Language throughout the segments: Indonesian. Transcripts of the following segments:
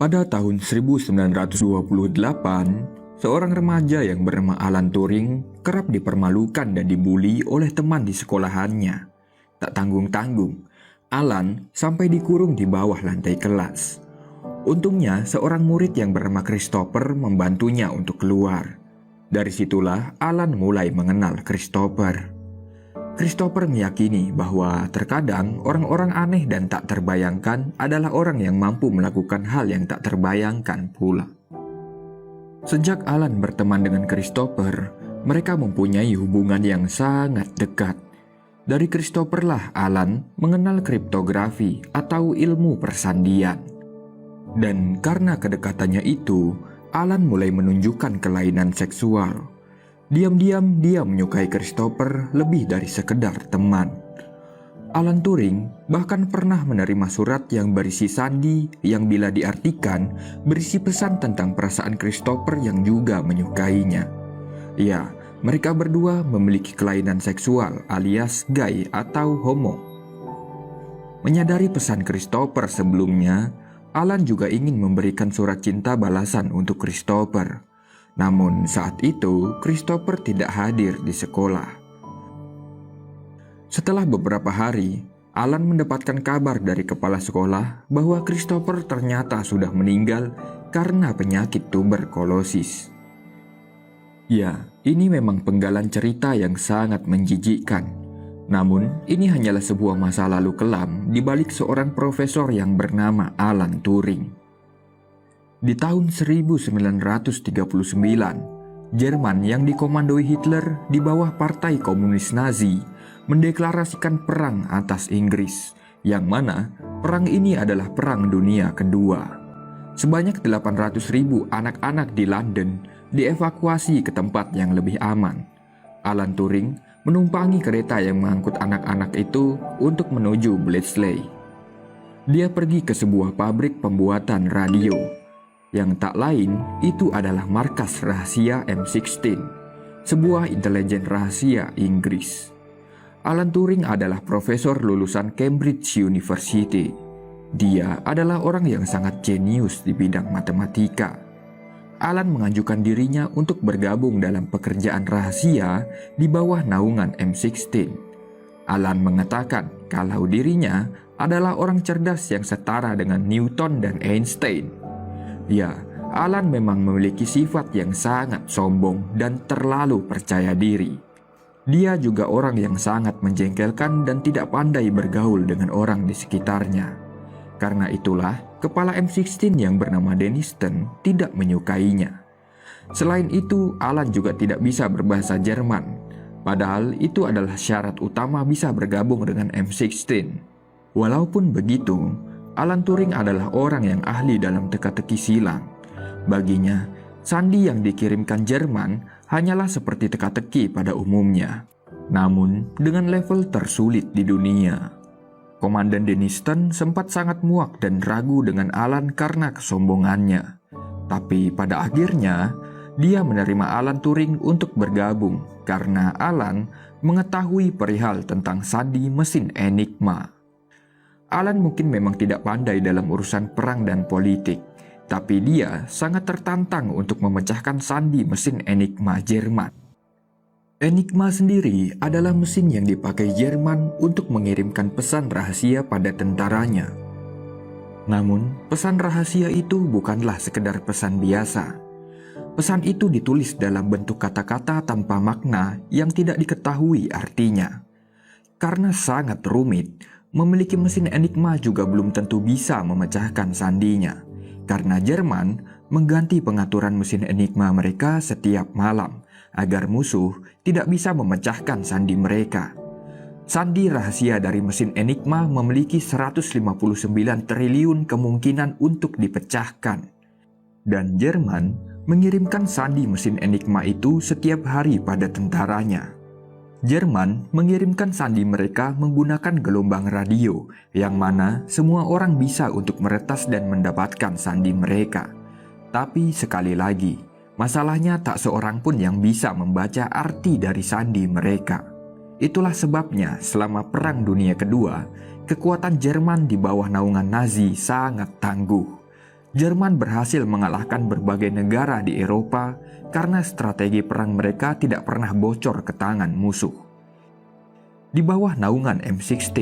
Pada tahun 1928, seorang remaja yang bernama Alan Turing kerap dipermalukan dan dibully oleh teman di sekolahannya. Tak tanggung-tanggung, Alan sampai dikurung di bawah lantai kelas. Untungnya, seorang murid yang bernama Christopher membantunya untuk keluar. Dari situlah Alan mulai mengenal Christopher. Christopher meyakini bahwa terkadang orang-orang aneh dan tak terbayangkan adalah orang yang mampu melakukan hal yang tak terbayangkan pula. Sejak Alan berteman dengan Christopher, mereka mempunyai hubungan yang sangat dekat. Dari Christopher lah Alan mengenal kriptografi atau ilmu persandian. Dan karena kedekatannya itu, Alan mulai menunjukkan kelainan seksual. Diam-diam dia menyukai Christopher lebih dari sekedar teman. Alan Turing bahkan pernah menerima surat yang berisi sandi yang bila diartikan berisi pesan tentang perasaan Christopher yang juga menyukainya. Ya, mereka berdua memiliki kelainan seksual alias gay atau homo. Menyadari pesan Christopher sebelumnya, Alan juga ingin memberikan surat cinta balasan untuk Christopher. Namun saat itu Christopher tidak hadir di sekolah. Setelah beberapa hari, Alan mendapatkan kabar dari kepala sekolah bahwa Christopher ternyata sudah meninggal karena penyakit tuberkulosis. Ya, ini memang penggalan cerita yang sangat menjijikkan. Namun, ini hanyalah sebuah masa lalu kelam di balik seorang profesor yang bernama Alan Turing. Di tahun 1939, Jerman yang dikomandoi Hitler di bawah Partai Komunis Nazi mendeklarasikan perang atas Inggris, yang mana perang ini adalah Perang Dunia Kedua. Sebanyak 800.000 anak-anak di London dievakuasi ke tempat yang lebih aman. Alan Turing menumpangi kereta yang mengangkut anak-anak itu untuk menuju Bletchley. Dia pergi ke sebuah pabrik pembuatan radio. Yang tak lain itu adalah markas rahasia M16, sebuah intelijen rahasia Inggris. Alan Turing adalah profesor lulusan Cambridge University. Dia adalah orang yang sangat jenius di bidang matematika. Alan mengajukan dirinya untuk bergabung dalam pekerjaan rahasia di bawah naungan M16. Alan mengatakan kalau dirinya adalah orang cerdas yang setara dengan Newton dan Einstein. Ya, Alan memang memiliki sifat yang sangat sombong dan terlalu percaya diri. Dia juga orang yang sangat menjengkelkan dan tidak pandai bergaul dengan orang di sekitarnya. Karena itulah, kepala M16 yang bernama Denniston tidak menyukainya. Selain itu, Alan juga tidak bisa berbahasa Jerman. Padahal itu adalah syarat utama bisa bergabung dengan M16. Walaupun begitu, Alan Turing adalah orang yang ahli dalam teka-teki silang. Baginya, sandi yang dikirimkan Jerman hanyalah seperti teka-teki pada umumnya, namun dengan level tersulit di dunia. Komandan Denniston sempat sangat muak dan ragu dengan Alan karena kesombongannya. Tapi pada akhirnya, dia menerima Alan Turing untuk bergabung karena Alan mengetahui perihal tentang sandi mesin Enigma. Alan mungkin memang tidak pandai dalam urusan perang dan politik, tapi dia sangat tertantang untuk memecahkan sandi mesin Enigma Jerman. Enigma sendiri adalah mesin yang dipakai Jerman untuk mengirimkan pesan rahasia pada tentaranya. Namun, pesan rahasia itu bukanlah sekedar pesan biasa. Pesan itu ditulis dalam bentuk kata-kata tanpa makna yang tidak diketahui artinya. Karena sangat rumit, memiliki mesin Enigma juga belum tentu bisa memecahkan sandinya, karena Jerman mengganti pengaturan mesin Enigma mereka setiap malam agar musuh tidak bisa memecahkan sandi mereka. Sandi rahasia dari mesin Enigma memiliki 159 triliun kemungkinan untuk dipecahkan. Dan Jerman mengirimkan sandi mesin Enigma itu setiap hari pada tentaranya. Jerman mengirimkan sandi mereka menggunakan gelombang radio, yang mana semua orang bisa untuk meretas dan mendapatkan sandi mereka. Tapi sekali lagi, masalahnya tak seorang pun yang bisa membaca arti dari sandi mereka. Itulah sebabnya selama Perang Dunia Kedua, kekuatan Jerman di bawah naungan Nazi sangat tangguh. Jerman berhasil mengalahkan berbagai negara di Eropa karena strategi perang mereka tidak pernah bocor ke tangan musuh. Di bawah naungan M16,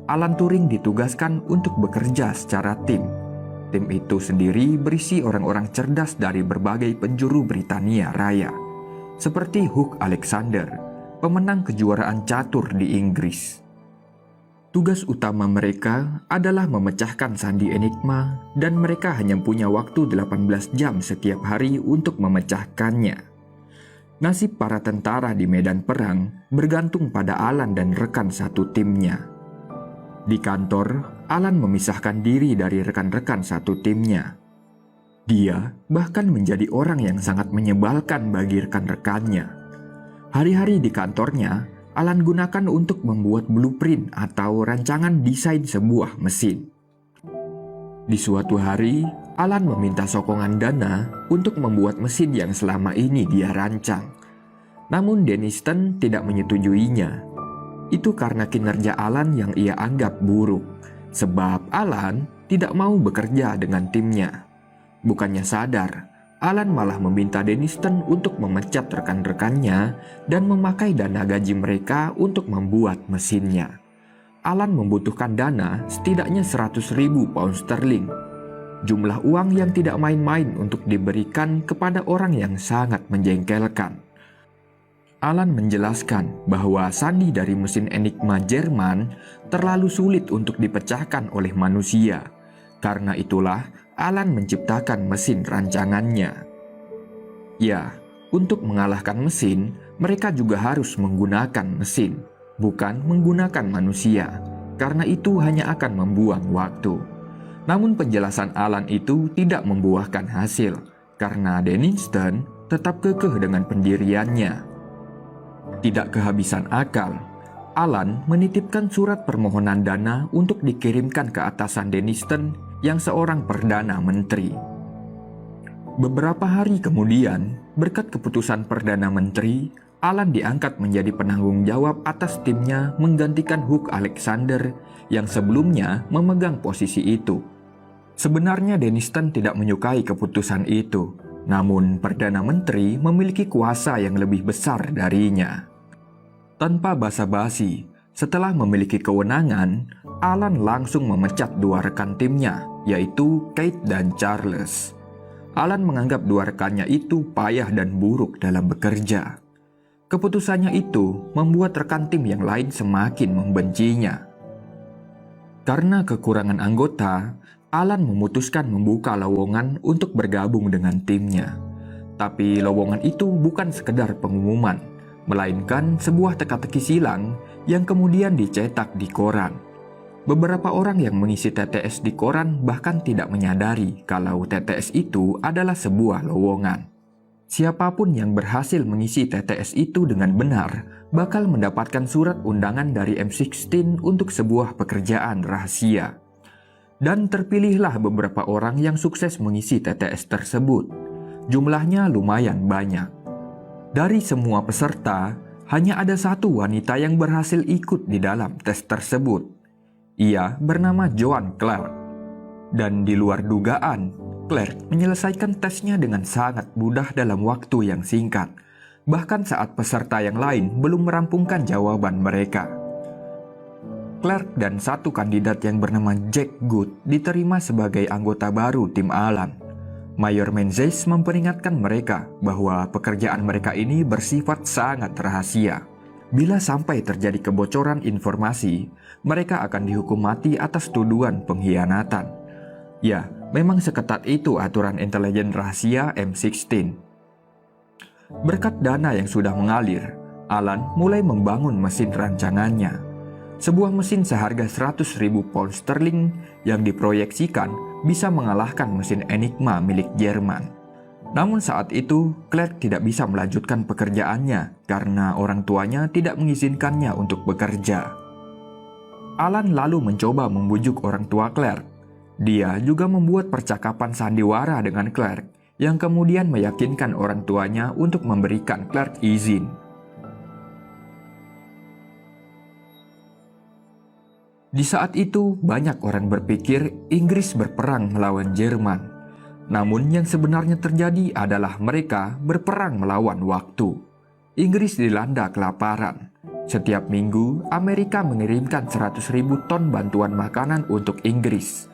Alan Turing ditugaskan untuk bekerja secara tim. Tim itu sendiri berisi orang-orang cerdas dari berbagai penjuru Britania Raya, seperti Hugh Alexander, pemenang kejuaraan catur di Inggris. Tugas utama mereka adalah memecahkan sandi enigma dan mereka hanya punya waktu 18 jam setiap hari untuk memecahkannya. Nasib para tentara di medan perang bergantung pada Alan dan rekan satu timnya. Di kantor, Alan memisahkan diri dari rekan-rekan satu timnya. Dia bahkan menjadi orang yang sangat menyebalkan bagi rekan-rekannya. Hari-hari di kantornya, Alan gunakan untuk membuat blueprint atau rancangan desain sebuah mesin. Di suatu hari, Alan meminta sokongan dana untuk membuat mesin yang selama ini dia rancang. Namun Denniston tidak menyetujuinya. Itu karena kinerja Alan yang ia anggap buruk, sebab Alan tidak mau bekerja dengan timnya. Bukannya sadar, Alan malah meminta Denniston untuk memecat rekan-rekannya dan memakai dana gaji mereka untuk membuat mesinnya. Alan membutuhkan dana setidaknya 100.000 pound sterling. Jumlah uang yang tidak main-main untuk diberikan kepada orang yang sangat menjengkelkan. Alan menjelaskan bahwa sandi dari mesin Enigma Jerman terlalu sulit untuk dipecahkan oleh manusia. Karena itulah Alan menciptakan mesin rancangannya. Ya, untuk mengalahkan mesin, mereka juga harus menggunakan mesin, bukan menggunakan manusia. Karena itu hanya akan membuang waktu. Namun penjelasan Alan itu tidak membuahkan hasil, karena Denniston tetap kekeh dengan pendiriannya. Tidak kehabisan akal, Alan menitipkan surat permohonan dana untuk dikirimkan ke atasan Denniston yang seorang Perdana Menteri. Beberapa hari kemudian, berkat keputusan Perdana Menteri, Alan diangkat menjadi penanggung jawab atas timnya menggantikan Hugh Alexander yang sebelumnya memegang posisi itu. Sebenarnya Denniston tidak menyukai keputusan itu, namun Perdana Menteri memiliki kuasa yang lebih besar darinya. Tanpa basa-basi, setelah memiliki kewenangan, Alan langsung memecat dua rekan timnya, yaitu Kate dan Charles. Alan menganggap dua rekannya itu payah dan buruk dalam bekerja. Keputusannya itu membuat rekan tim yang lain semakin membencinya. Karena kekurangan anggota, Alan memutuskan membuka lowongan untuk bergabung dengan timnya. Tapi lowongan itu bukan sekedar pengumuman, melainkan sebuah teka-teki silang yang kemudian dicetak di koran. Beberapa orang yang mengisi TTS di koran bahkan tidak menyadari kalau TTS itu adalah sebuah lowongan. Siapapun yang berhasil mengisi TTS itu dengan benar bakal mendapatkan surat undangan dari M16 untuk sebuah pekerjaan rahasia. Dan terpilihlah beberapa orang yang sukses mengisi TTS tersebut. Jumlahnya lumayan banyak. Dari semua peserta, hanya ada satu wanita yang berhasil ikut di dalam tes tersebut. Ia bernama Joan Clark. Dan di luar dugaan, Clark menyelesaikan tesnya dengan sangat mudah dalam waktu yang singkat. Bahkan saat peserta yang lain belum merampungkan jawaban mereka. Clark dan satu kandidat yang bernama Jack Good diterima sebagai anggota baru tim Alan. Mayor Menzies memperingatkan mereka bahwa pekerjaan mereka ini bersifat sangat rahasia. Bila sampai terjadi kebocoran informasi, mereka akan dihukum mati atas tuduhan pengkhianatan. Ya, memang seketat itu aturan intelijen rahasia M16. Berkat dana yang sudah mengalir, Alan mulai membangun mesin rancangannya. Sebuah mesin seharga 100.000 pound sterling yang diproyeksikan bisa mengalahkan mesin Enigma milik Jerman. Namun saat itu, Clark tidak bisa melanjutkan pekerjaannya karena orang tuanya tidak mengizinkannya untuk bekerja. Alan lalu mencoba membujuk orang tua Clark. Dia juga membuat percakapan sandiwara dengan Clark yang kemudian meyakinkan orang tuanya untuk memberikan Clark izin. Di saat itu, banyak orang berpikir Inggris berperang melawan Jerman. Namun yang sebenarnya terjadi adalah mereka berperang melawan waktu. Inggris dilanda kelaparan. Setiap minggu, Amerika mengirimkan 100.000 ton bantuan makanan untuk Inggris.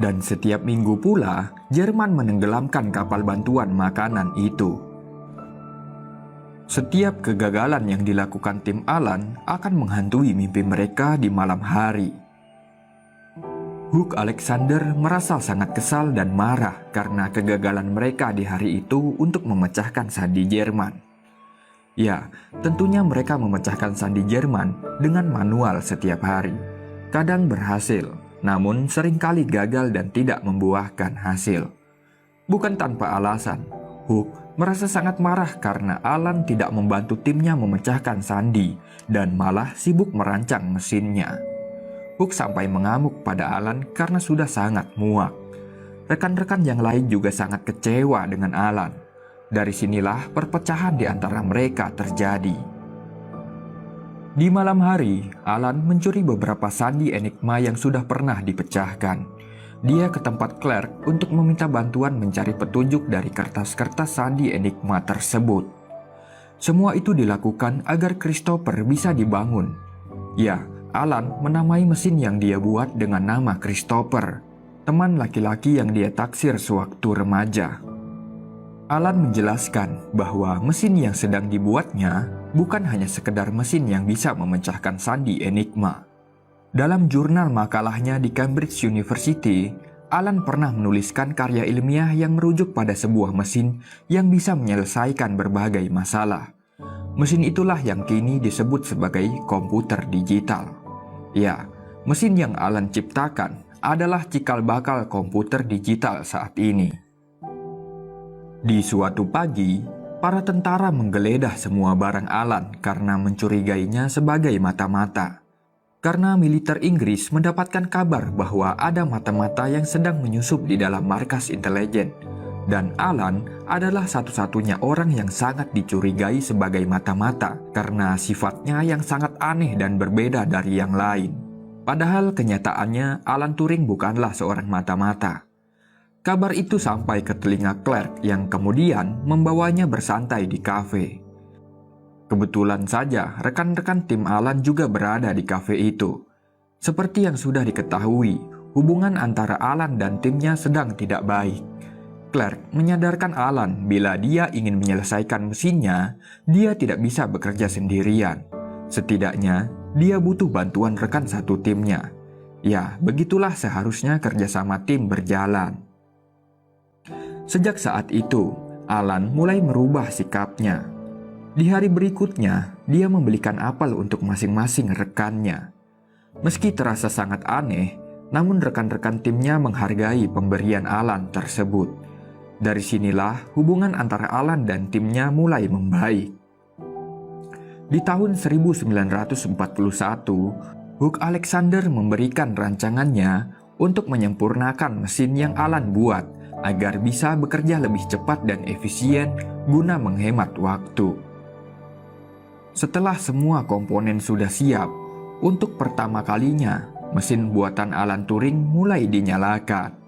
Dan setiap minggu pula, Jerman menenggelamkan kapal bantuan makanan itu. Setiap kegagalan yang dilakukan tim Alan akan menghantui mimpi mereka di malam hari. Hugh Alexander merasa sangat kesal dan marah karena kegagalan mereka di hari itu untuk memecahkan sandi Jerman. Ya, tentunya mereka memecahkan sandi Jerman dengan manual setiap hari. Kadang berhasil, namun seringkali gagal dan tidak membuahkan hasil. Bukan tanpa alasan, Hugh merasa sangat marah karena Alan tidak membantu timnya memecahkan sandi dan malah sibuk merancang mesinnya. Hugh sampai mengamuk pada Alan karena sudah sangat muak. Rekan-rekan yang lain juga sangat kecewa dengan Alan. Dari sinilah perpecahan di antara mereka terjadi. Di malam hari, Alan mencuri beberapa sandi enigma yang sudah pernah dipecahkan. Dia ke tempat Clark untuk meminta bantuan mencari petunjuk dari kertas-kertas sandi enigma tersebut. Semua itu dilakukan agar Christopher bisa dibangun. Ya, Alan menamai mesin yang dia buat dengan nama Christopher, teman laki-laki yang dia taksir sewaktu remaja. Alan menjelaskan bahwa mesin yang sedang dibuatnya bukan hanya sekedar mesin yang bisa memecahkan sandi enigma. Dalam jurnal makalahnya di Cambridge University, Alan pernah menuliskan karya ilmiah yang merujuk pada sebuah mesin yang bisa menyelesaikan berbagai masalah. Mesin itulah yang kini disebut sebagai komputer digital. Ya, mesin yang Alan ciptakan adalah cikal bakal komputer digital saat ini. Di suatu pagi, para tentara menggeledah semua barang Alan karena mencurigainya sebagai mata-mata. Karena militer Inggris mendapatkan kabar bahwa ada mata-mata yang sedang menyusup di dalam markas intelijen. Dan Alan adalah satu-satunya orang yang sangat dicurigai sebagai mata-mata karena sifatnya yang sangat aneh dan berbeda dari yang lain. Padahal kenyataannya Alan Turing bukanlah seorang mata-mata. Kabar itu sampai ke telinga Clark yang kemudian membawanya bersantai di kafe. Kebetulan saja rekan-rekan tim Alan juga berada di kafe itu. Seperti yang sudah diketahui, hubungan antara Alan dan timnya sedang tidak baik. Clark menyadarkan Alan bila dia ingin menyelesaikan mesinnya, dia tidak bisa bekerja sendirian. Setidaknya, dia butuh bantuan rekan satu timnya. Ya, begitulah seharusnya kerjasama tim berjalan. Sejak saat itu, Alan mulai merubah sikapnya. Di hari berikutnya, dia membelikan apel untuk masing-masing rekannya. Meski terasa sangat aneh, namun rekan-rekan timnya menghargai pemberian Alan tersebut. Dari sinilah hubungan antara Alan dan timnya mulai membaik. Di tahun 1941, Hugh Alexander memberikan rancangannya untuk menyempurnakan mesin yang Alan buat agar bisa bekerja lebih cepat dan efisien guna menghemat waktu. Setelah semua komponen sudah siap, untuk pertama kalinya mesin buatan Alan Turing mulai dinyalakan.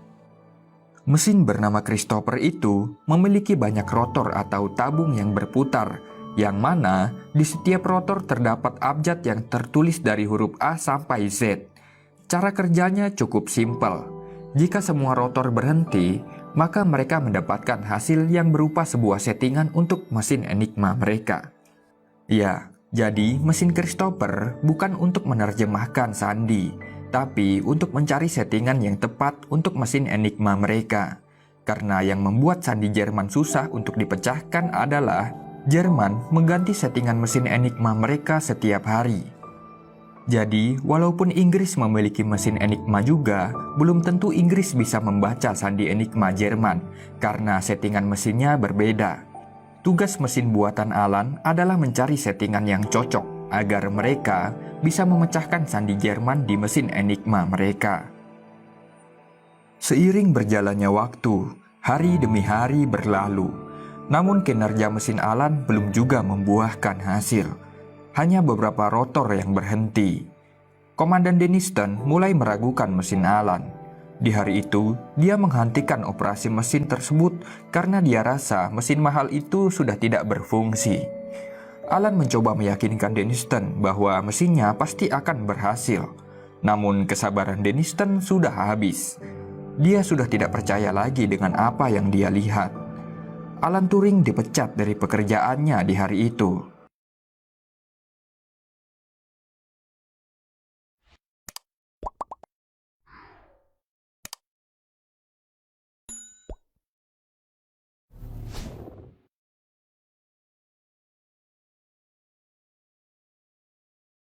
Mesin bernama Christopher itu memiliki banyak rotor atau tabung yang berputar, yang mana di setiap rotor terdapat abjad yang tertulis dari huruf A sampai Z. Cara kerjanya cukup simpel. Jika semua rotor berhenti, maka mereka mendapatkan hasil yang berupa sebuah settingan untuk mesin enigma mereka. Ya, jadi mesin Christopher bukan untuk menerjemahkan sandi, tapi untuk mencari settingan yang tepat untuk mesin enigma mereka. Karena yang membuat sandi Jerman susah untuk dipecahkan adalah Jerman mengganti settingan mesin enigma mereka setiap hari. Jadi, walaupun Inggris memiliki mesin enigma juga, belum tentu Inggris bisa membaca sandi enigma Jerman karena settingan mesinnya berbeda. Tugas mesin buatan Alan adalah mencari settingan yang cocok agar mereka bisa memecahkan sandi Jerman di mesin enigma mereka. Seiring berjalannya waktu, hari demi hari berlalu. Namun kinerja mesin Alan belum juga membuahkan hasil. Hanya beberapa rotor yang berhenti. Komandan Denniston mulai meragukan mesin Alan. Di hari itu, dia menghentikan operasi mesin tersebut karena dia rasa mesin mahal itu sudah tidak berfungsi. Alan mencoba meyakinkan Denniston bahwa mesinnya pasti akan berhasil. Namun kesabaran Denniston sudah habis. Dia sudah tidak percaya lagi dengan apa yang dia lihat. Alan Turing dipecat dari pekerjaannya di hari itu.